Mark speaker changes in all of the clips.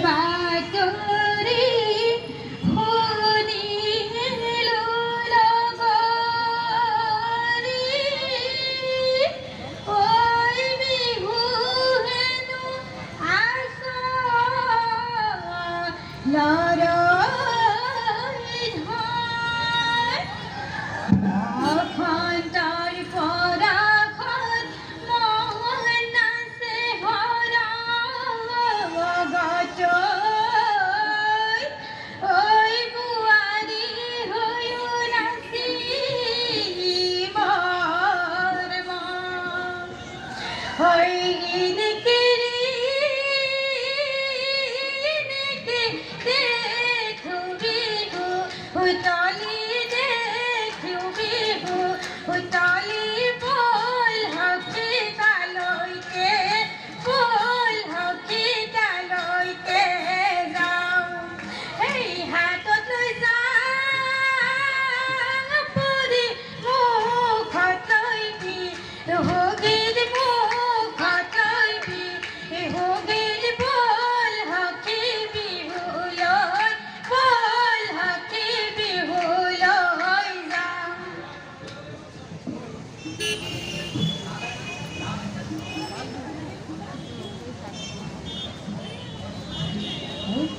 Speaker 1: বাতৰি শুনিলো লগৰী ঐ বিহু হেনো আছ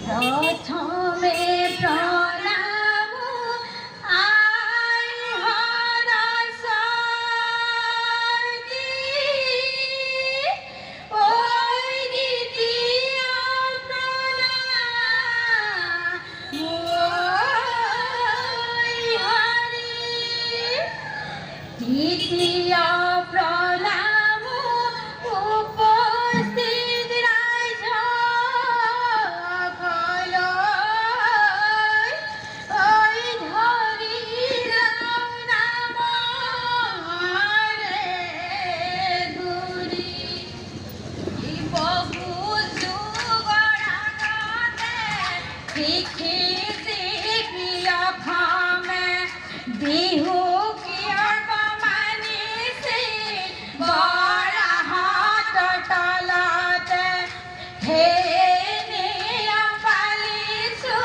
Speaker 1: প্রথমে প্রণাম আই হরসতি ওই দ্বিতীয় প্রণাম ওই হরি তৃতীয় প্রণাম উপস্থিত बिहू किया कमानी से बड़ा हाथ टलाते हे पालीसु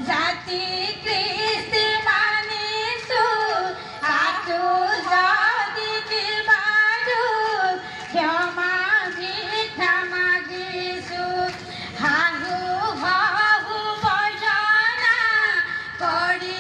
Speaker 1: जाति कृष्ण मानीसु आतु जाति की बाजू क्षमा भिक्षा मागीसु हाहु हाहु बजना करी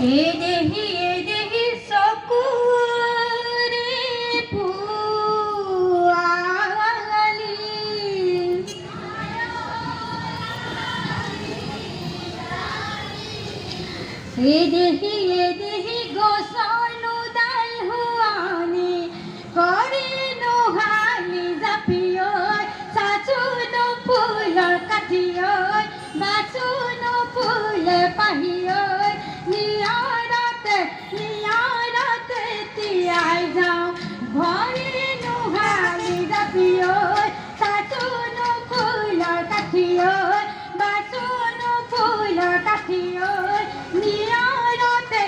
Speaker 1: ए देही सकुरे पुआली ए देही गोसानु दाल हुआनी करे नोहानी जापियो साचुनो फूल काटियो बासुनो फूल पाहियो नियारते तियाई जाऊं घरे नुहाली जापियो साचुनो फूल काटियो बासुनो फूल काटियो नियारते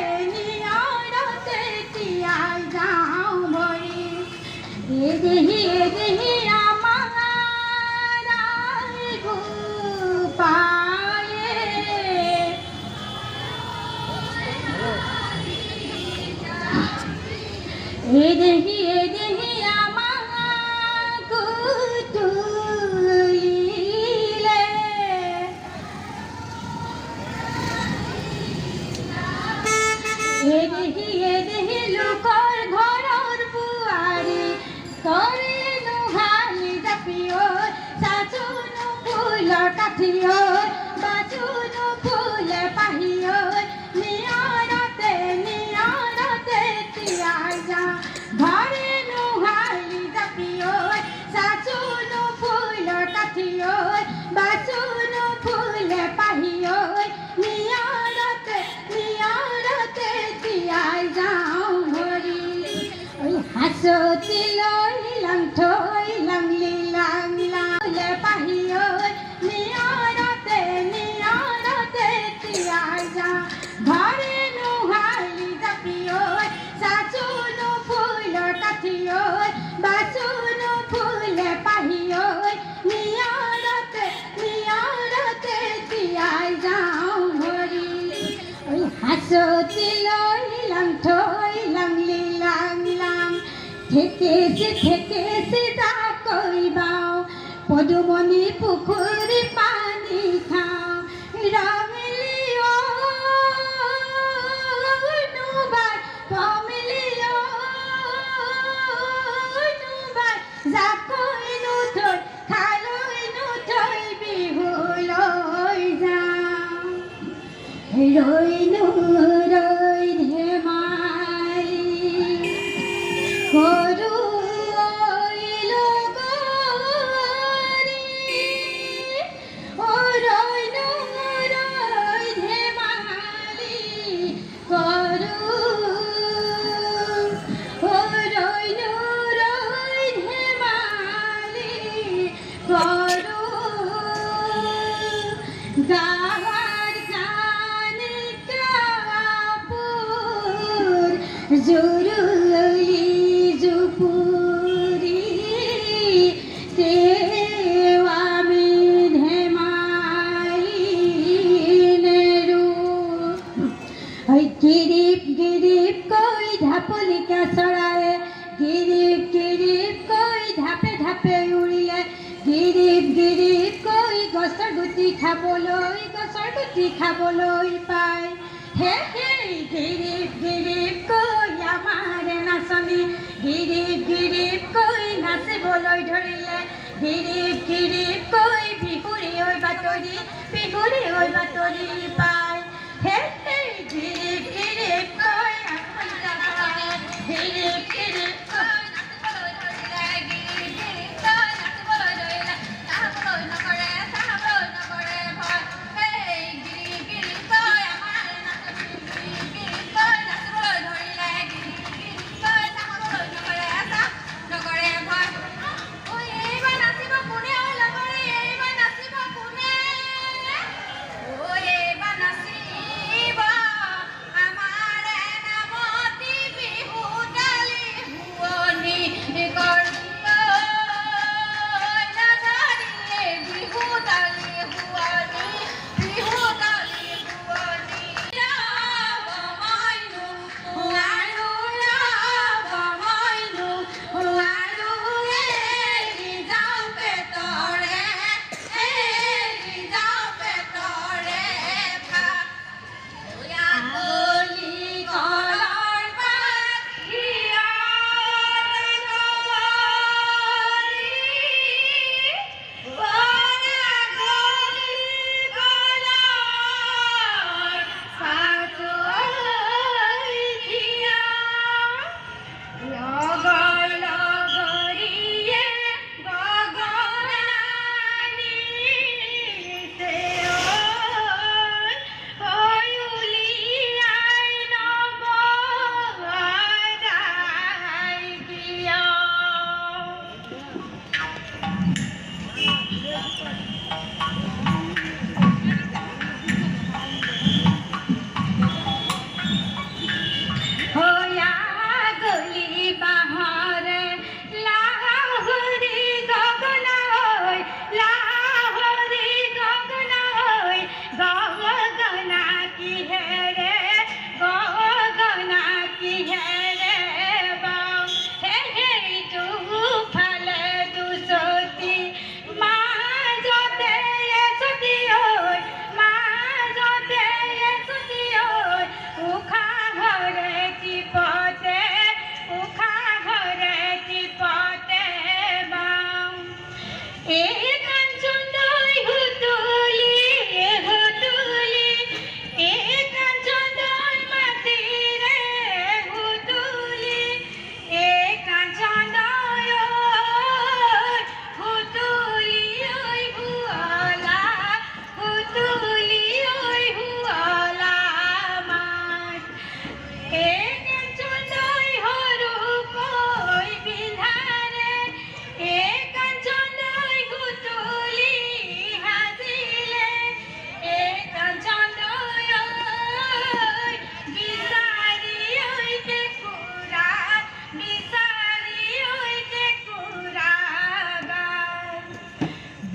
Speaker 1: কাঠি ঐ বাচুনো ফুল পাহি ঐ নিয়ৰতে তিয়াই যাওঁ ঘৰে নোহালি জাপি ঐ চাচুনো ফুলৰ কাঠি ঐ বাচুনো ফুল পাহি ঐ নিয়ৰতে তিয়াই যাওঁ হৰি হাঁচতি লৈ লাং থৈ লাংলি লাং লাং পাহি ঐ নিয়ৰতে তিয়াই যাওঁ ঘৰে নোহালি জাপি ঐ চাচুনো ফুলৰ কাঠি ঐ বাচুনো ফুল পাহি ঐ নিয়ৰতে তিয়াই যাওঁ হৰি হাঁচতি লৈ লাং থৈ লাংলি লাং লাং থেকেছে জাকৈ বাওঁ পদুমণি পুখুৰী পানী খাওঁ ৰামিলি নোবাই কমিলি নোবাই জাকৈ নুথৈ খালৈ নুথৈ বিহুলৈ যাওঁ ৰৈ ধেমালি কৰো ঐ লগৰী ৰৈ ধেমালি কৰো ৰৈ ধেমালি কৰো গাৱাৰ কানি কাপোৰ জুৰুলি জুপুৰি তেও আমি ধেমালি নেৰো গিৰিপ কৈ ঢাপলিকা চৰায়ে গিৰিপ কৈ ঢাপে ঢাপে উৰিলে গিৰিপ কৈ গছৰ গুটি খাবলৈ পায় হে গিৰিপ কৈ আমাৰ নাচনী গিৰিপ কৈ নাচিবলৈ ধৰিলে গিৰিপ কৈ বিহুৰী ঐ বাতৰি পায় হে গিৰিপ কৈ গিৰিপ কৈ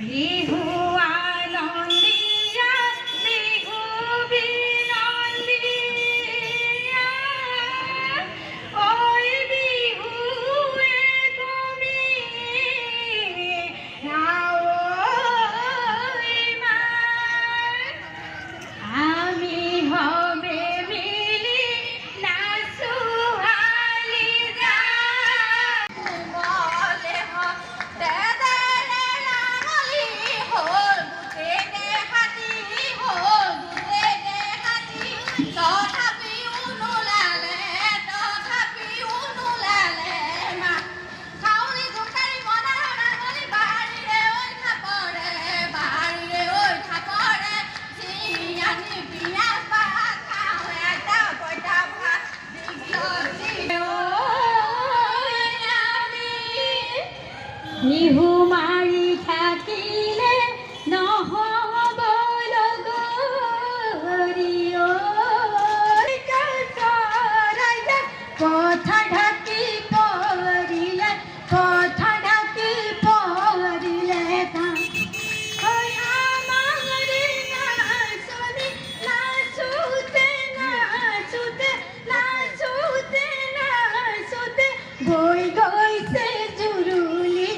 Speaker 1: বিহু আনন্দিয়া বিহু বিনন্দিয়া ঐ বিহুৱে তুমি আমি হবে মিলি নাচো হালি যা বলে হতে দেলে নাঙলি হল গুটেকে হাতি হল গুটেকে হাতি তথাপিও নোলালে মা খাউলি জোকাৰি মনা নাঙলি বাৰীৰে ঐ থাপৰে জিয়ানি বিয়া পা খাওঁ এটা পইতা ভাত বিহু মাৰি থাকিলে নহ'ব লগৰী কথা ঢাকি পৰিলে বৈ গৈছে জুৰুলি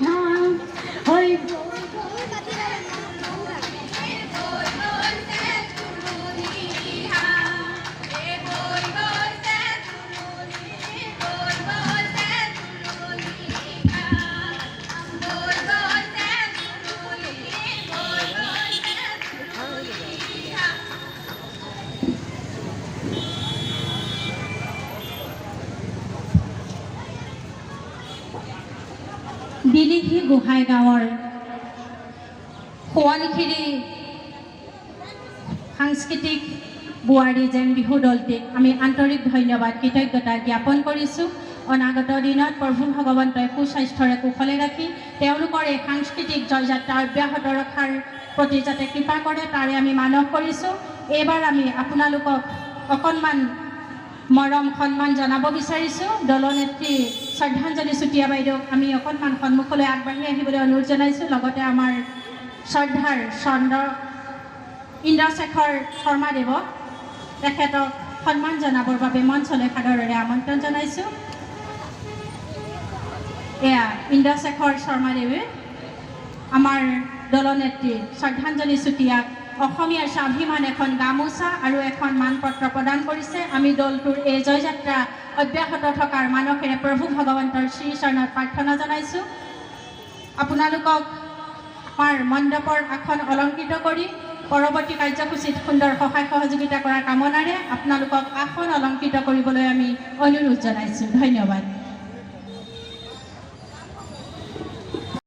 Speaker 1: ঘাম হৈ বিলিখি গোহাঁই গাঁৱৰ সোৱণশিৰি সাংস্কৃতিক বোৱাৰী যেন বিহু দলটিক আমি আন্তৰিক ধন্যবাদ কৃতজ্ঞতা জ্ঞাপন কৰিছোঁ। অনাগত দিনত প্ৰভু ভগৱন্তই সুস্বাস্থ্যৰে কুশলে ৰাখি তেওঁলোকৰ এই সাংস্কৃতিক জয়যাত্ৰা অব্যাহত ৰখাৰ প্ৰতি যাতে কৃপা কৰে তাৰে আমি মানস কৰিছোঁ। এইবাৰ আমি আপোনালোকক অকণমান মৰম সন্মান জনাব বিচাৰিছোঁ। দলনেত্ৰী শ্ৰদ্ধাঞ্জলি চুতীয়া বাইদেউক আমি অকণমান সন্মুখলৈ আগবাঢ়ি আহিবলৈ অনুৰোধ জনাইছোঁ। লগতে আমাৰ শ্ৰদ্ধাৰ ইন্দ্ৰশেখৰ শৰ্মাদেৱক তেখেতক সন্মান জনাবৰ বাবে মঞ্চলৈ সাদৰেৰে আমন্ত্ৰণ জনাইছোঁ। এয়া ইন্দ্ৰশেখৰ শৰ্মাদেৱে আমাৰ দলনেত্ৰী শ্ৰদ্ধাঞ্জলি চুতীয়াক অসমীয়াৰ স্বাভিমান এখন গামোচা আৰু এখন মানপত্ৰ প্ৰদান কৰিছে। আমি দলটোৰ এই জয়যাত্ৰা অব্যাহত থকাৰ মানসেৰে প্ৰভু ভগৱন্তৰ শ্ৰীচৰণত প্ৰাৰ্থনা জনাইছোঁ। আপোনালোকক আমাৰ মণ্ডপৰ আসন অলংকৃত কৰি পৰৱৰ্তী কাৰ্যসূচীত সুন্দৰ সহায় সহযোগিতা কৰাৰ কামনাৰে আপোনালোকক আসন অলংকৃত কৰিবলৈ আমি অনুৰোধ জনাইছোঁ। ধন্যবাদ।